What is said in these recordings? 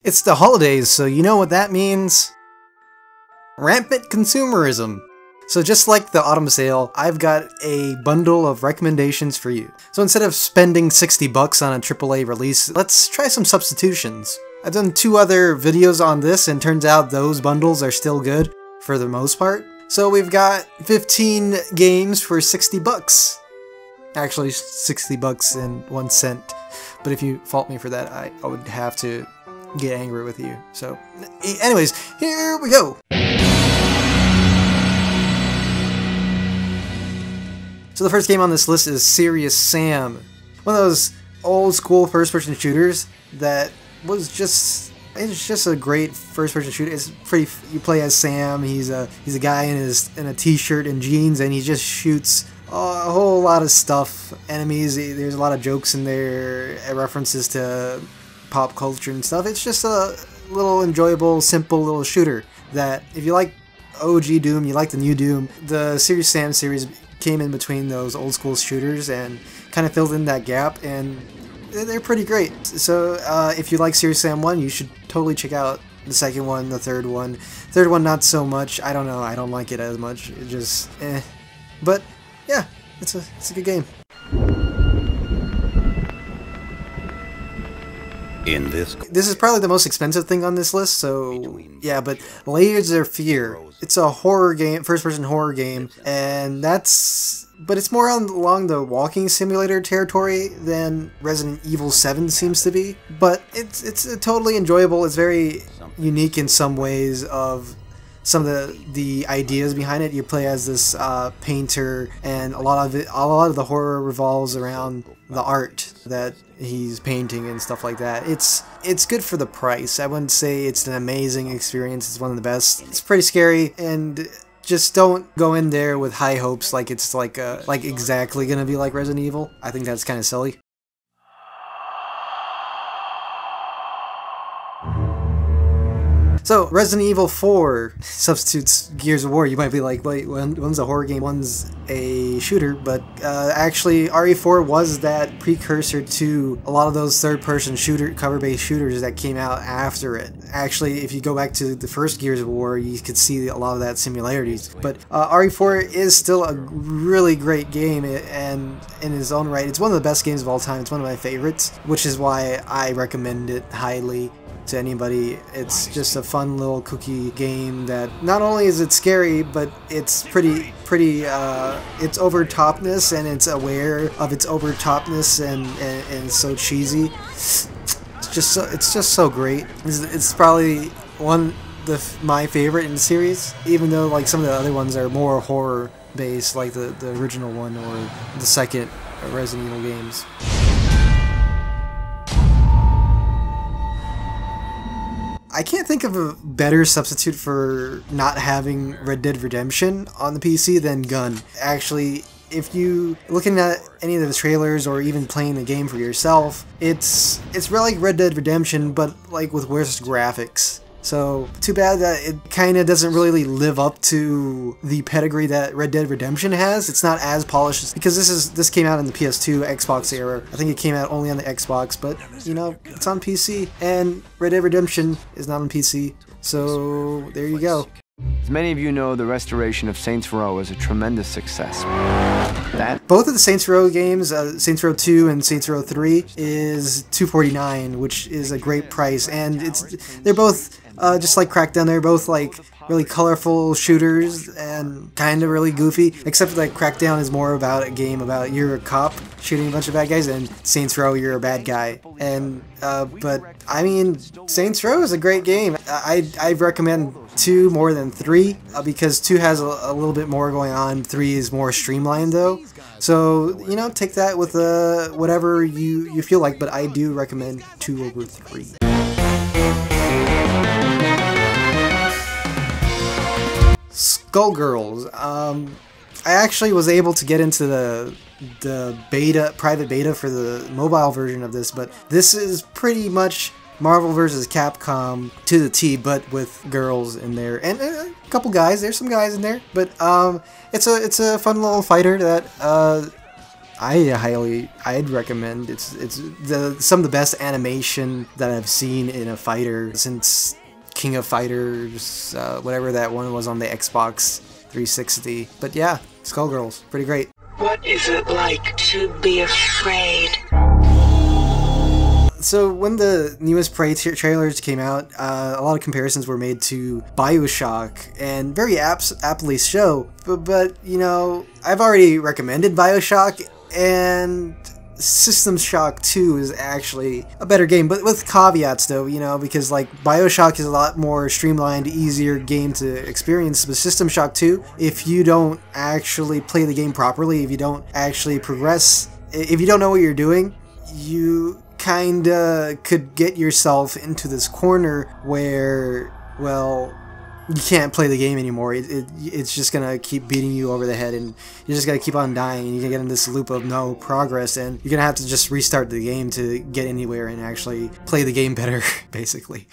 It's the holidays, so you know what that means? Rampant consumerism. So just like the autumn sale, I've got a bundle of recommendations for you. So instead of spending 60 bucks on a AAA release, let's try some substitutions. I've done 2 other videos on this, and turns out those bundles are still good for the most part. So we've got 15 games for 60 bucks. Actually, 60 bucks and 1 cent. But if you fault me for that, I would have to get angry with you. So, anyways, here we go. So the first game on this list is Serious Sam. One of those old school first-person shooters that was just... It's just a great first-person shooter. It's pretty. You play as Sam. He's a guy in a t-shirt and jeans, and he just shoots a whole lot of stuff. Enemies. There's a lot of jokes in there, references to pop culture and stuff. It's just a little enjoyable, simple little shooter that if you like OG Doom, you like the new Doom. The Serious Sam series came in between those old school shooters and kind of filled in that gap, and they're pretty great. So if you like Serious Sam 1, you should totally check out the second one, the third one. Third one, not so much. I don't know. I don't like it as much. It just, eh. But yeah, it's a good game. This is probably the most expensive thing on this list, so yeah, but Layers of Fear. It's a horror game, first-person horror game, and but it's more along the walking simulator territory than Resident Evil 7 seems to be. But it's totally enjoyable. It's very unique in some ways of some of the ideas behind it. You play as this painter, and a lot of the horror revolves around the art that he's painting and stuff like that. It's good for the price. I wouldn't say it's an amazing experience. It's one of the best. It's pretty scary, and just don't go in there with high hopes like it's like exactly gonna be like Resident Evil. I think that's kind of silly. So, Resident Evil 4 substitutes Gears of War. You might be like, wait, one's a horror game, one's a shooter, but actually RE4 was that precursor to a lot of those third-person cover-based shooters that came out after it. Actually, if you go back to the first Gears of War, you could see a lot of that similarities. But RE4 is still a really great game, and in its own right, it's one of the best games of all time. It's one of my favorites, which is why I recommend it highly to anybody. It's just a fun little kooky game that not only is it scary, but it's pretty it's over-topness, and it's aware of its over-topness, and so cheesy. It's just so great. It's probably my favorite in the series, even though like some of the other ones are more horror based, like the original one or the second Resident Evil games. I can't think of a better substitute for not having Red Dead Redemption on the PC than Gun. Actually, if you looking at any of the trailers or even playing the game for yourself, it's really like Red Dead Redemption, but like with worse graphics. So, too bad that it kind of doesn't really live up to the pedigree that Red Dead Redemption has. It's not as polished, because this came out in the PS2, Xbox era. I think it came out only on the Xbox, but, you know, it's on PC, and Red Dead Redemption is not on PC, so there you go. As many of you know, the restoration of Saints Row is a tremendous success. Both of the Saints Row games, Saints Row 2 and Saints Row 3, is $249, which is a great price, and they're both just like Crackdown. They're both like really colorful shooters and kind of really goofy, except that Crackdown is more about a game about you're a cop shooting a bunch of bad guys, and Saints Row you're a bad guy. And but I mean, Saints Row is a great game. I recommend 2 more than 3 because 2 has a little bit more going on. 3 is more streamlined though. So, you know, take that with whatever you feel like, but I do recommend 2 over 3. Skullgirls. I actually was able to get into the private beta for the mobile version of this, but this is pretty much Marvel vs. Capcom to the T, but with girls in there, and a couple guys. There's some guys in there, but it's a fun little fighter that I'd recommend. It's some of the best animation that I've seen in a fighter since King of Fighters, whatever that one was on the Xbox 360. But yeah, Skullgirls, pretty great. What is it like to be afraid? So when the newest Prey trailers came out, a lot of comparisons were made to BioShock, and very aptly so, but you know, I've already recommended BioShock, and System Shock 2 is actually a better game, but with caveats though, you know, because like BioShock is a lot more streamlined, easier game to experience, but System Shock 2, if you don't actually play the game properly, if you don't actually progress, if you don't know what you're doing, you kinda could get yourself into this corner where, well, you can't play the game anymore. It's just gonna keep beating you over the head, and you're just gonna keep on dying, and you're gonna get in this loop of no progress, and you're gonna have to just restart the game to get anywhere and actually play the game better, basically.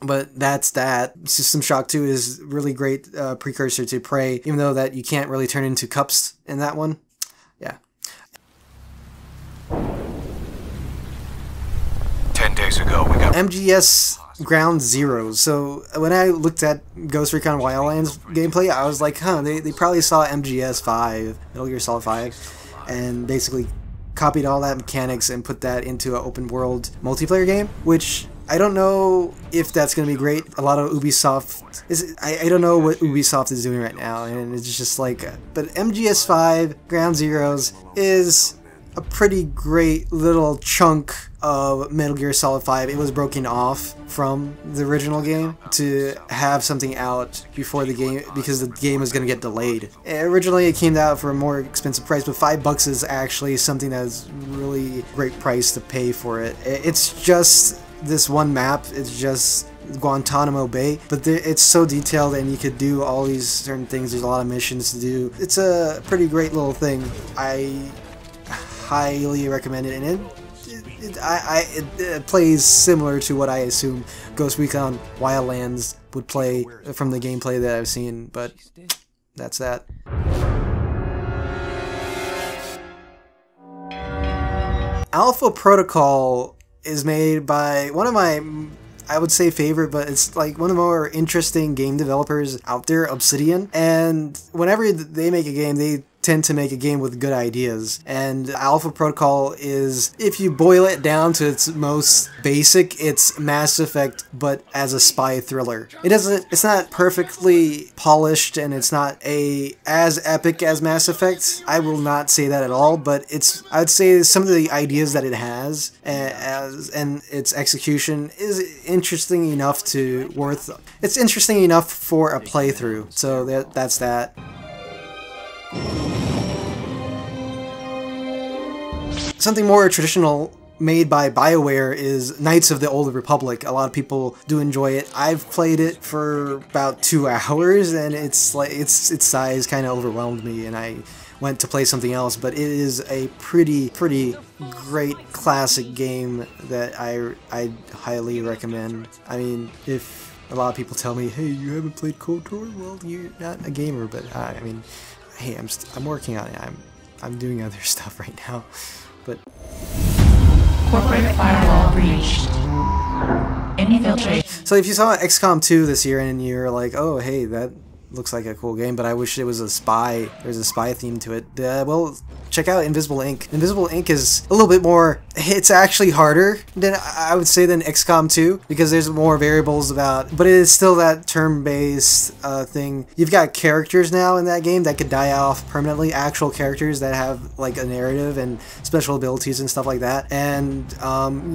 But that's that. System Shock 2 is really great precursor to Prey, even though that you can't really turn into cups in that one. Yeah. 10 days ago, we got MGS Ground Zero. So when I looked at Ghost Recon Wildlands gameplay, I was like, huh, they probably saw MGS 5, Metal Gear Solid 5, and basically copied all that mechanics and put that into an open world multiplayer game, which I don't know if that's going to be great. A lot of Ubisoft I don't know what Ubisoft is doing right now, and it's just like, but MGS 5 Ground Zeroes is a pretty great little chunk of Metal Gear Solid 5. It was broken off from the original game to have something out before the game, because the game was going to get delayed. Originally it came out for a more expensive price, but $5 is actually something that's really great price to pay for it. It's just this one map, it's just Guantanamo Bay, but it's so detailed and you could do all these certain things. There's a lot of missions to do. It's a pretty great little thing. I highly recommend it, and it plays similar to what I assume Ghost Recon Wildlands would play from the gameplay that I've seen, but that's that. Alpha Protocol is made by one of my, I would say, favorite, but it's like one of the more interesting game developers out there, Obsidian, and whenever they make a game, they tend to make a game with good ideas, and Alpha Protocol is, if you boil it down to its most basic, it's Mass Effect but as a spy thriller. It's not perfectly polished, and it's not as epic as Mass Effect. I will not say that at all, but I'd say some of the ideas that it has and its execution is interesting enough it's interesting enough for a playthrough. So that's that. Something more traditional made by BioWare is Knights of the Old Republic. A lot of people do enjoy it. I've played it for about 2 hours, and it's like its size kind of overwhelmed me, and I went to play something else. But it is a pretty great classic game that I highly recommend. I mean, if a lot of people tell me, hey, you haven't played KOTOR, well, you're not a gamer. But I mean, hey, I'm working on it. I'm doing other stuff right now. But corporate firewall breached. Infiltrate. So if you saw XCOM 2 this year and you're like, oh hey, that looks like a cool game, but I wish it was a spy. There's a spy theme to it. Well, check out Invisible Ink. Invisible Ink is a little bit more. It's actually harder than I would say than XCOM 2 because there's more variables about. But it is still that turn-based thing. You've got characters now in that game that could die off permanently. Actual characters that have like a narrative and special abilities and stuff like that. And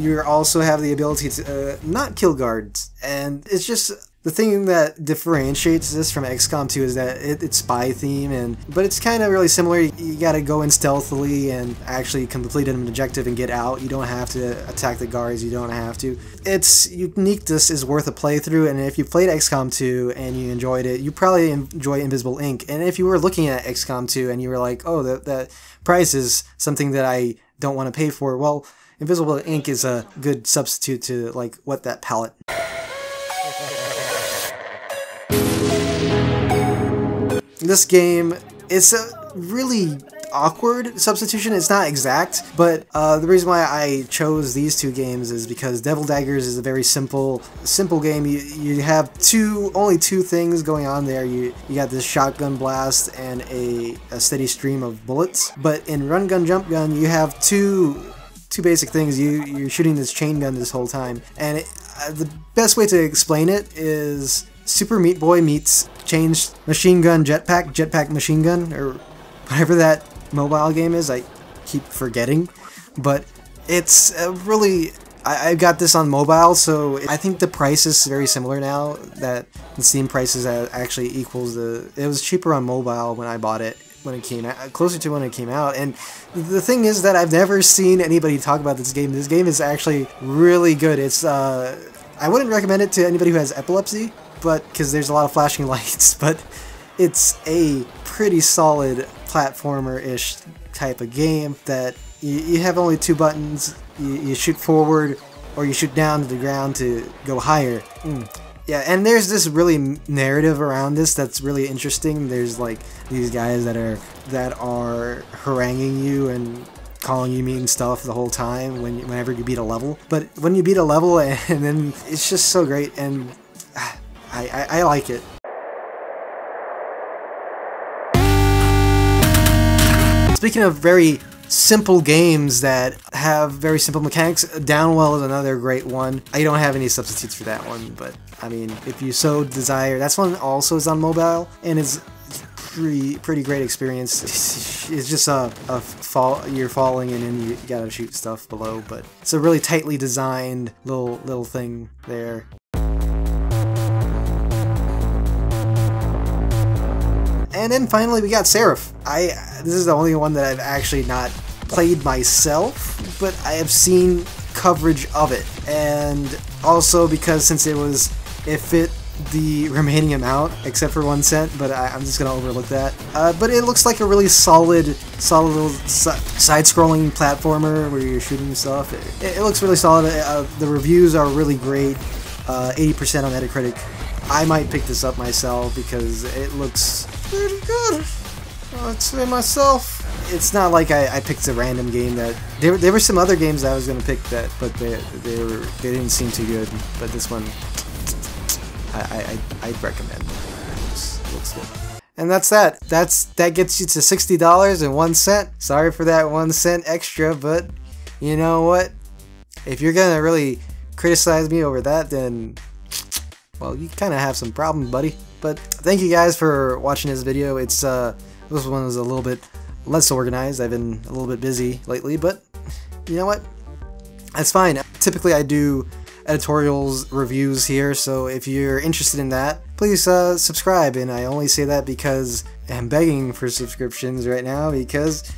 you also have the ability to not kill guards. And it's just. The thing that differentiates this from XCOM 2 is that it's spy theme, but it's kind of really similar. You gotta go in stealthily and actually complete an objective and get out. You don't have to attack the guards, you don't have to. Its uniqueness is worth a playthrough, and if you played XCOM 2 and you enjoyed it, you probably enjoy Invisible Ink. And if you were looking at XCOM 2 and you were like, oh, that price is something that I don't want to pay for, well, Invisible Ink is a good substitute to like whet that palate. This game is a really awkward substitution. It's not exact, but the reason why I chose these two games is because Devil Daggers is a very simple game. You have only two things going on there. You got this shotgun blast and a steady stream of bullets. But in Rungunjumpgun, you have two basic things. You're shooting this chain gun this whole time, and the best way to explain it is Super Meat Boy meets changed machine gun jetpack machine gun, or whatever that mobile game is. I keep forgetting, but it's really, I got this on mobile, so I think the price is very similar now, that the Steam prices actually equals it was cheaper on mobile when I bought it, when it came out, closer to when it came out. And the thing is that I've never seen anybody talk about this game. This game is actually really good. It's I wouldn't recommend it to anybody who has epilepsy, but because there's a lot of flashing lights, but it's a pretty solid platformer-ish type of game that you have only two buttons. You shoot forward or you shoot down to the ground to go higher. Yeah, and there's this really narrative around this that's really interesting. There's like these guys that are haranguing you and calling you mean stuff the whole time whenever you beat a level. But when you beat a level, and then it's just so great, and I like it. Speaking of very simple games that have very simple mechanics, Downwell is another great one. I don't have any substitutes for that one, but I mean, if you so desire, that's one also is on mobile, and it's pretty great experience. It's just you're falling and then you gotta shoot stuff below, but it's a really tightly designed little thing there. And then finally we got SERAPH. This is the only one that I've actually not played myself, but I have seen coverage of it. And also because since it fit the remaining amount, except for 1 cent, but I'm just gonna overlook that. But it looks like a really solid little side-scrolling platformer where you're shooting stuff. It looks really solid. The reviews are really great. 80% on Metacritic. I might pick this up myself because it looks pretty good. I'd say myself. It's not like I picked a random game that there were some other games that I was gonna pick but they didn't seem too good. But this one, I'd recommend. It looks good. And that's that. That gets you to $60.01. Sorry for that 1 cent extra, but you know what? If you're gonna really criticize me over that, then well, you kind of have some problem, buddy. But thank you guys for watching this video. This one was a little bit less organized. I've been a little bit busy lately, but you know what? That's fine. Typically I do editorials, reviews here, so if you're interested in that, please subscribe. And I only say that because I'm begging for subscriptions right now, because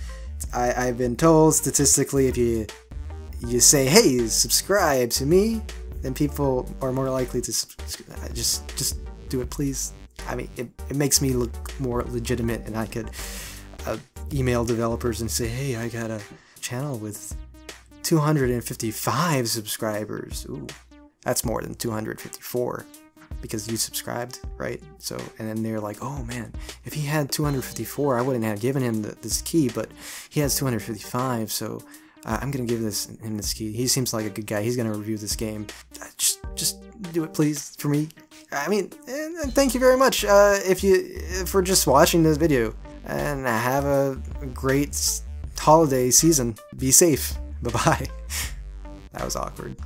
I've been told statistically if you say, hey, subscribe to me, then people are more likely to subscribe. Just do it, please. I mean, it makes me look more legitimate, and I could email developers and say, hey, I got a channel with 255 subscribers. Ooh, that's more than 254 because you subscribed, right? So, and then they're like, oh man, if he had 254, I wouldn't have given him this key, but he has 255, so I'm gonna give him this key. He seems like a good guy. He's gonna review this game. Just do it, please, for me. I mean, and thank you very much for just watching this video. And have a great holiday season. Be safe. Bye-bye. That was awkward.